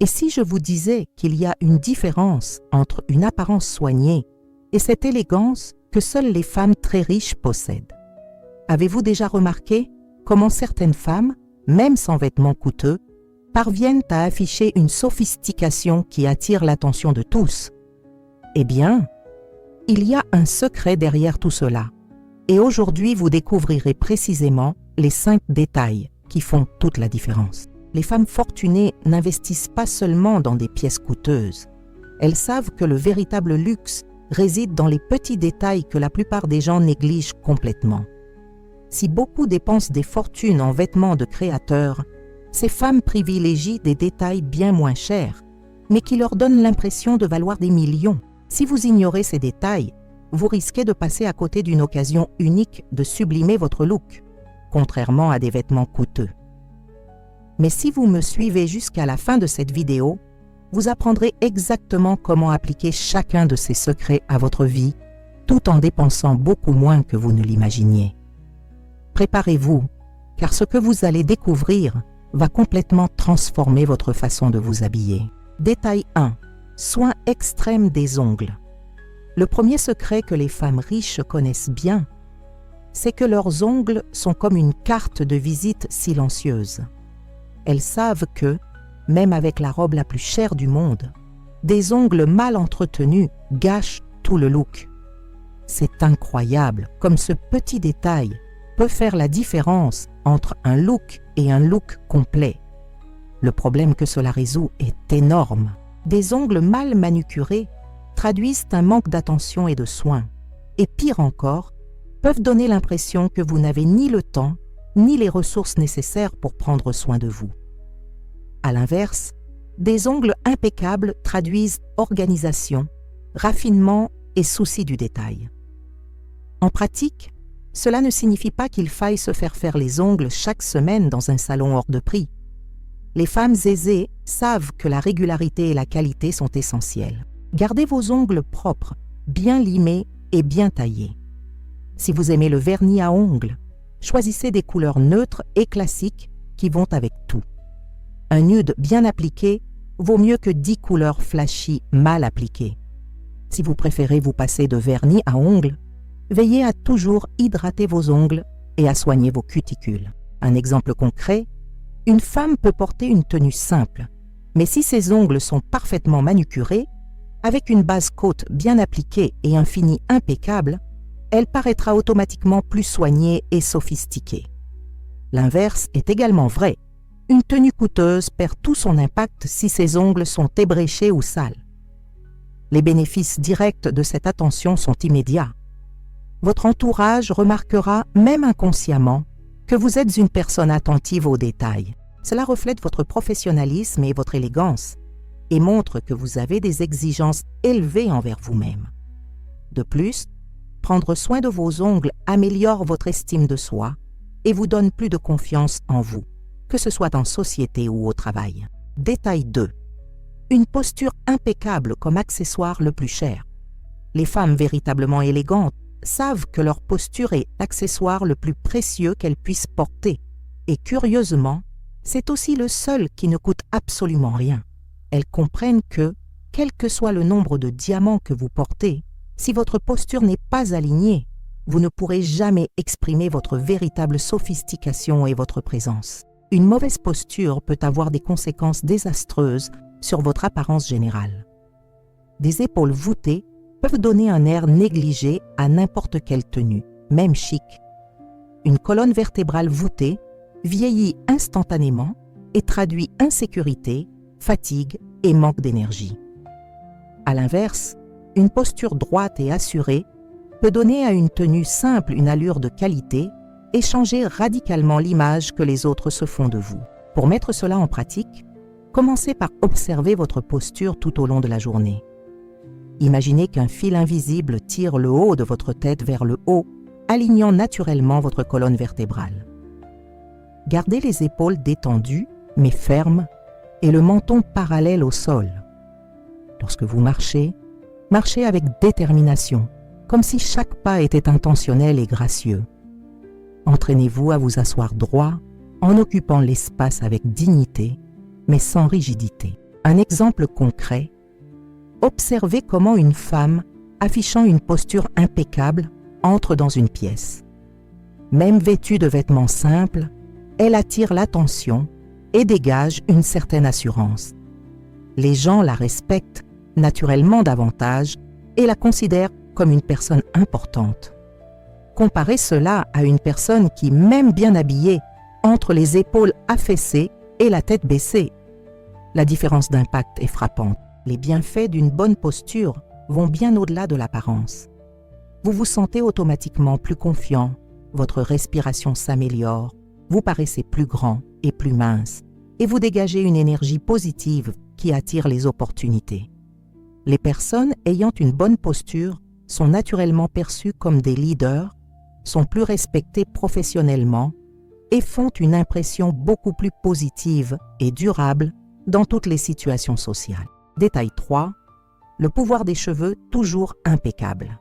Et si je vous disais qu'il y a une différence entre une apparence soignée et cette élégance que seules les femmes très riches possèdent? Avez-vous déjà remarqué comment certaines femmes, même sans vêtements coûteux, parviennent à afficher une sophistication qui attire l'attention de tous? Eh bien, il y a un secret derrière tout cela. Et aujourd'hui, vous découvrirez précisément les 5 détails qui font toute la différence. Les femmes fortunées n'investissent pas seulement dans des pièces coûteuses. Elles savent que le véritable luxe réside dans les petits détails que la plupart des gens négligent complètement. Si beaucoup dépensent des fortunes en vêtements de créateurs, ces femmes privilégient des détails bien moins chers, mais qui leur donnent l'impression de valoir des millions. Si vous ignorez ces détails, vous risquez de passer à côté d'une occasion unique de sublimer votre look, contrairement à des vêtements coûteux. Mais si vous me suivez jusqu'à la fin de cette vidéo, vous apprendrez exactement comment appliquer chacun de ces secrets à votre vie, tout en dépensant beaucoup moins que vous ne l'imaginiez. Préparez-vous, car ce que vous allez découvrir va complètement transformer votre façon de vous habiller. Détail 1. Soin extrême des ongles. Le premier secret que les femmes riches connaissent bien, c'est que leurs ongles sont comme une carte de visite silencieuse. Elles savent que, même avec la robe la plus chère du monde, des ongles mal entretenus gâchent tout le look. C'est incroyable comme ce petit détail peut faire la différence entre un look et un look complet. Le problème que cela résout est énorme. Des ongles mal manucurés traduisent un manque d'attention et de soin, et pire encore, peuvent donner l'impression que vous n'avez ni le temps ni les ressources nécessaires pour prendre soin de vous. À l'inverse, des ongles impeccables traduisent organisation, raffinement et souci du détail. En pratique, cela ne signifie pas qu'il faille se faire les ongles chaque semaine dans un salon hors de prix. Les femmes aisées savent que la régularité et la qualité sont essentielles. Gardez vos ongles propres, bien limés et bien taillés. Si vous aimez le vernis à ongles, choisissez des couleurs neutres et classiques qui vont avec tout. Un nude bien appliqué vaut mieux que 10 couleurs flashy mal appliquées. Si vous préférez vous passer de vernis à ongles, veillez à toujours hydrater vos ongles et à soigner vos cuticules. Un exemple concret, une femme peut porter une tenue simple, mais si ses ongles sont parfaitement manucurés, avec une base coat bien appliquée et un fini impeccable, elle paraîtra automatiquement plus soignée et sophistiquée. L'inverse est également vrai. Une tenue coûteuse perd tout son impact si ses ongles sont ébréchés ou sales. Les bénéfices directs de cette attention sont immédiats. Votre entourage remarquera, même inconsciemment, que vous êtes une personne attentive aux détails. Cela reflète votre professionnalisme et votre élégance et montre que vous avez des exigences élevées envers vous-même. De plus, prendre soin de vos ongles améliore votre estime de soi et vous donne plus de confiance en vous, que ce soit en société ou au travail. Détail 2. Une posture impeccable comme accessoire le plus cher. Les femmes véritablement élégantes savent que leur posture est l'accessoire le plus précieux qu'elles puissent porter. Et curieusement, c'est aussi le seul qui ne coûte absolument rien. Elles comprennent que, quel que soit le nombre de diamants que vous portez, si votre posture n'est pas alignée, vous ne pourrez jamais exprimer votre véritable sophistication et votre présence. Une mauvaise posture peut avoir des conséquences désastreuses sur votre apparence générale. Des épaules voûtées peuvent donner un air négligé à n'importe quelle tenue, même chic. Une colonne vertébrale voûtée vieillit instantanément et traduit insécurité, fatigue et manque d'énergie. À l'inverse, une posture droite et assurée peut donner à une tenue simple une allure de qualité et changer radicalement l'image que les autres se font de vous. Pour mettre cela en pratique, commencez par observer votre posture tout au long de la journée. Imaginez qu'un fil invisible tire le haut de votre tête vers le haut, alignant naturellement votre colonne vertébrale. Gardez les épaules détendues, mais fermes, et le menton parallèle au sol. Lorsque vous marchez, marchez avec détermination, comme si chaque pas était intentionnel et gracieux. Entraînez-vous à vous asseoir droit, en occupant l'espace avec dignité, mais sans rigidité. Un exemple concret. Observez comment une femme, affichant une posture impeccable, entre dans une pièce. Même vêtue de vêtements simples, elle attire l'attention et dégage une certaine assurance. Les gens la respectent naturellement davantage et la considèrent comme une personne importante. Comparez cela à une personne qui, même bien habillée, entre les épaules affaissées et la tête baissée. La différence d'impact est frappante. Les bienfaits d'une bonne posture vont bien au-delà de l'apparence. Vous vous sentez automatiquement plus confiant, votre respiration s'améliore, vous paraissez plus grand et plus mince, et vous dégagez une énergie positive qui attire les opportunités. Les personnes ayant une bonne posture sont naturellement perçues comme des leaders, sont plus respectées professionnellement et font une impression beaucoup plus positive et durable dans toutes les situations sociales. Détail 3. Le pouvoir des cheveux toujours impeccable.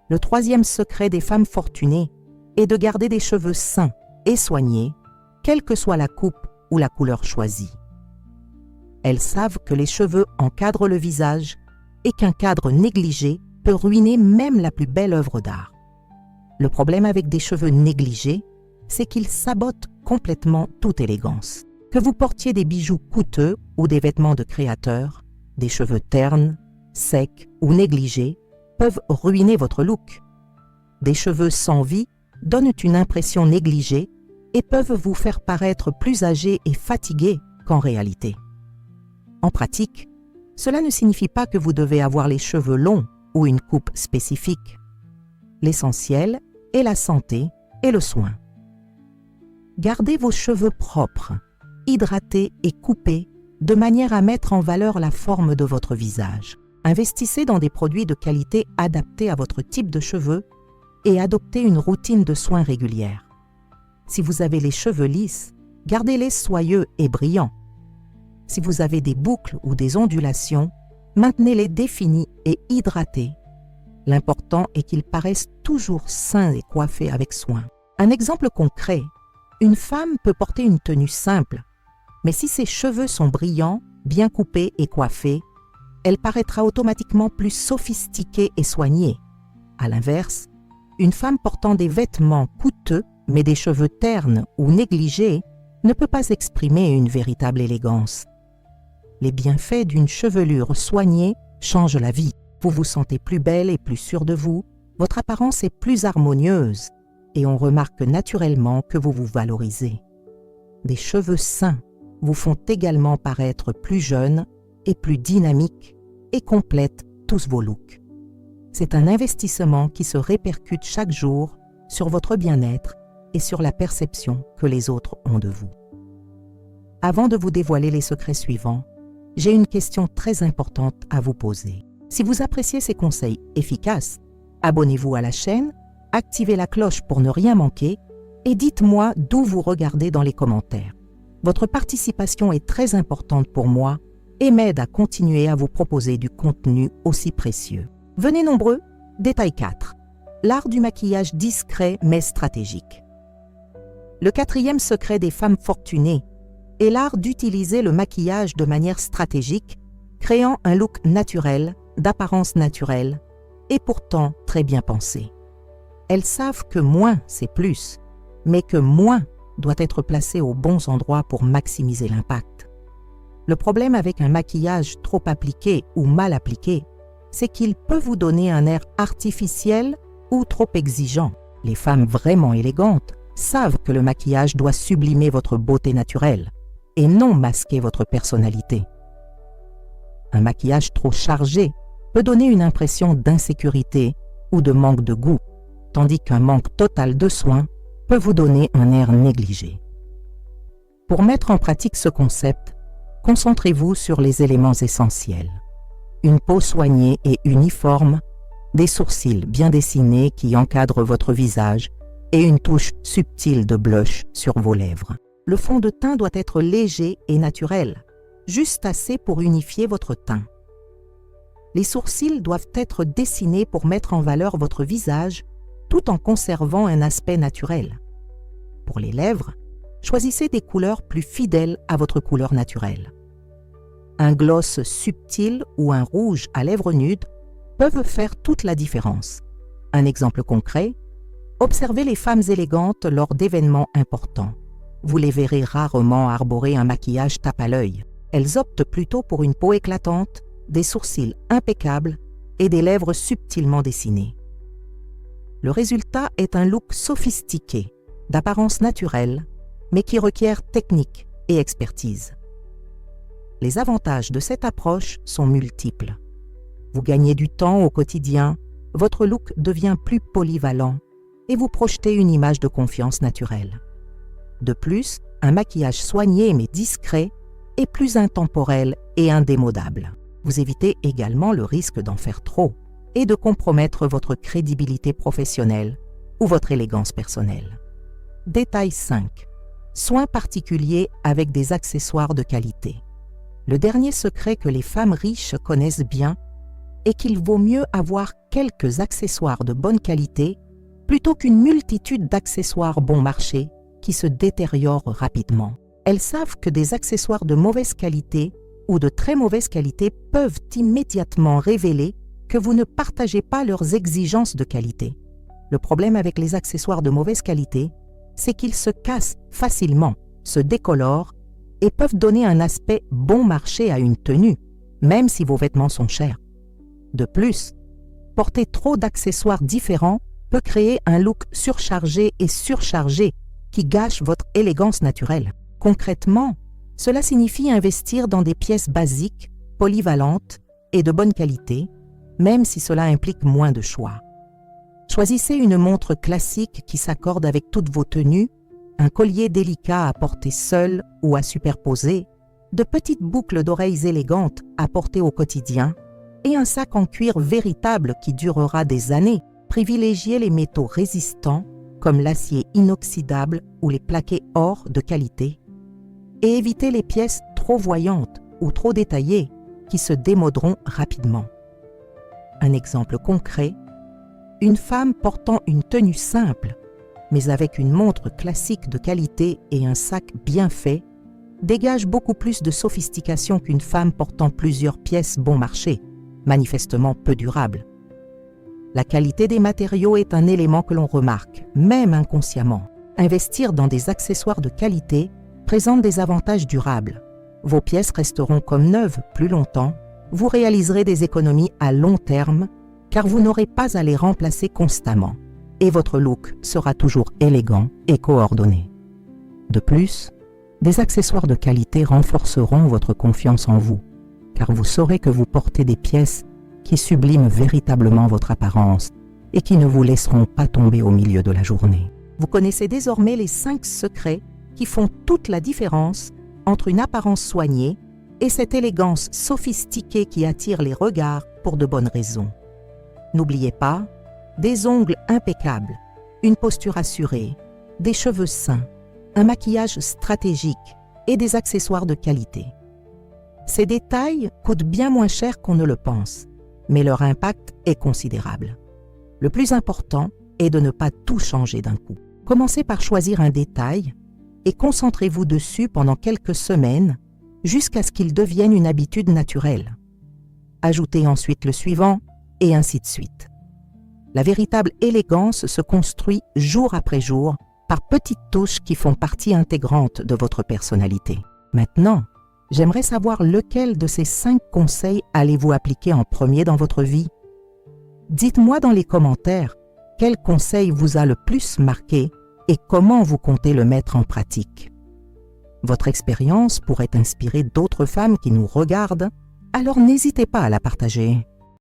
Le troisième secret des femmes fortunées est de garder des cheveux sains et soignés, quelle que soit la coupe ou la couleur choisie. Elles savent que les cheveux encadrent le visage et qu'un cadre négligé peut ruiner même la plus belle œuvre d'art. Le problème avec des cheveux négligés, c'est qu'ils sabotent complètement toute élégance. Que vous portiez des bijoux coûteux ou des vêtements de créateur, des cheveux ternes, secs ou négligés peuvent ruiner votre look. Des cheveux sans vie donnent une impression négligée et peuvent vous faire paraître plus âgé et fatigué qu'en réalité. En pratique, cela ne signifie pas que vous devez avoir les cheveux longs ou une coupe spécifique. L'essentiel est la santé et le soin. Gardez vos cheveux propres, hydratés et coupés de manière à mettre en valeur la forme de votre visage. Investissez dans des produits de qualité adaptés à votre type de cheveux et adoptez une routine de soins régulière. Si vous avez les cheveux lisses, gardez-les soyeux et brillants. Si vous avez des boucles ou des ondulations, maintenez-les définis et hydratés. L'important est qu'ils paraissent toujours sains et coiffés avec soin. Un exemple concret, une femme peut porter une tenue simple, mais si ses cheveux sont brillants, bien coupés et coiffés, elle paraîtra automatiquement plus sophistiquée et soignée. À l'inverse, une femme portant des vêtements coûteux, mais des cheveux ternes ou négligés, ne peut pas exprimer une véritable élégance. Les bienfaits d'une chevelure soignée changent la vie. Vous vous sentez plus belle et plus sûre de vous, votre apparence est plus harmonieuse et on remarque naturellement que vous vous valorisez. Des cheveux sains vous font également paraître plus jeune et plus dynamique et complètent tous vos looks. C'est un investissement qui se répercute chaque jour sur votre bien-être et sur la perception que les autres ont de vous. Avant de vous dévoiler les secrets suivants, j'ai une question très importante à vous poser. Si vous appréciez ces conseils efficaces, abonnez-vous à la chaîne, activez la cloche pour ne rien manquer et dites-moi d'où vous regardez dans les commentaires. Votre participation est très importante pour moi et m'aide à continuer à vous proposer du contenu aussi précieux. Venez nombreux, détail 4. L'art du maquillage discret mais stratégique. Le quatrième secret des femmes fortunées est l'art d'utiliser le maquillage de manière stratégique, créant un look naturel, d'apparence naturelle et pourtant très bien pensé. Elles savent que moins c'est plus, mais que moins doit être placé aux bons endroits pour maximiser l'impact. Le problème avec un maquillage trop appliqué ou mal appliqué, c'est qu'il peut vous donner un air artificiel ou trop exigeant. Les femmes vraiment élégantes savent que le maquillage doit sublimer votre beauté naturelle et non masquer votre personnalité. Un maquillage trop chargé peut donner une impression d'insécurité ou de manque de goût, tandis qu'un manque total de soin peut vous donner un air négligé. Pour mettre en pratique ce concept, concentrez-vous sur les éléments essentiels. Une peau soignée et uniforme, des sourcils bien dessinés qui encadrent votre visage et une touche subtile de blush sur vos lèvres. Le fond de teint doit être léger et naturel, juste assez pour unifier votre teint. Les sourcils doivent être dessinés pour mettre en valeur votre visage tout en conservant un aspect naturel. Pour les lèvres, choisissez des couleurs plus fidèles à votre couleur naturelle. un gloss subtil ou un rouge à lèvres nudes peuvent faire toute la différence. Un exemple concret, observez les femmes élégantes lors d'événements importants. Vous les verrez rarement arborer un maquillage tape à l'œil. Elles optent plutôt pour une peau éclatante, des sourcils impeccables et des lèvres subtilement dessinées. Le résultat est un look sophistiqué, d'apparence naturelle, mais qui requiert technique et expertise. Les avantages de cette approche sont multiples. Vous gagnez du temps au quotidien, votre look devient plus polyvalent et vous projetez une image de confiance naturelle. De plus, un maquillage soigné mais discret est plus intemporel et indémodable. Vous évitez également le risque d'en faire trop et de compromettre votre crédibilité professionnelle ou votre élégance personnelle. Détail 5. Soins particuliers avec des accessoires de qualité. Le dernier secret que les femmes riches connaissent bien est qu'il vaut mieux avoir quelques accessoires de bonne qualité plutôt qu'une multitude d'accessoires bon marché qui se détériorent rapidement. Elles savent que des accessoires de mauvaise qualité ou de très mauvaise qualité peuvent immédiatement révéler que vous ne partagez pas leurs exigences de qualité. Le problème avec les accessoires de mauvaise qualité, c'est qu'ils se cassent facilement, se décolorent et peuvent donner un aspect bon marché à une tenue, même si vos vêtements sont chers. De plus, porter trop d'accessoires différents peut créer un look surchargé et surchargé qui gâche votre élégance naturelle. Concrètement, cela signifie investir dans des pièces basiques, polyvalentes et de bonne qualité, même si cela implique moins de choix. Choisissez une montre classique qui s'accorde avec toutes vos tenues, un collier délicat à porter seul ou à superposer, de petites boucles d'oreilles élégantes à porter au quotidien et un sac en cuir véritable qui durera des années. Privilégiez les métaux résistants comme l'acier inoxydable ou les plaqués or de qualité et évitez les pièces trop voyantes ou trop détaillées qui se démoderont rapidement. Un exemple concret, une femme portant une tenue simple, mais avec une montre classique de qualité et un sac bien fait, dégage beaucoup plus de sophistication qu'une femme portant plusieurs pièces bon marché, manifestement peu durables. La qualité des matériaux est un élément que l'on remarque, même inconsciemment. Investir dans des accessoires de qualité présente des avantages durables. Vos pièces resteront comme neuves plus longtemps, vous réaliserez des économies à long terme car vous n'aurez pas à les remplacer constamment et votre look sera toujours élégant et coordonné. De plus, des accessoires de qualité renforceront votre confiance en vous car vous saurez que vous portez des pièces qui subliment véritablement votre apparence et qui ne vous laisseront pas tomber au milieu de la journée. Vous connaissez désormais les 5 secrets qui font toute la différence entre une apparence soignée et cette élégance sophistiquée qui attire les regards pour de bonnes raisons. N'oubliez pas, des ongles impeccables, une posture assurée, des cheveux sains, un maquillage stratégique et des accessoires de qualité. Ces détails coûtent bien moins cher qu'on ne le pense, mais leur impact est considérable. Le plus important est de ne pas tout changer d'un coup. Commencez par choisir un détail et concentrez-vous dessus pendant quelques semaines jusqu'à ce qu'il devienne une habitude naturelle. Ajoutez ensuite le suivant et ainsi de suite. La véritable élégance se construit jour après jour par petites touches qui font partie intégrante de votre personnalité. Maintenant, j'aimerais savoir lequel de ces 5 conseils allez-vous appliquer en premier dans votre vie. Dites-moi dans les commentaires quel conseil vous a le plus marqué et comment vous comptez le mettre en pratique. Votre expérience pourrait inspirer d'autres femmes qui nous regardent, alors n'hésitez pas à la partager.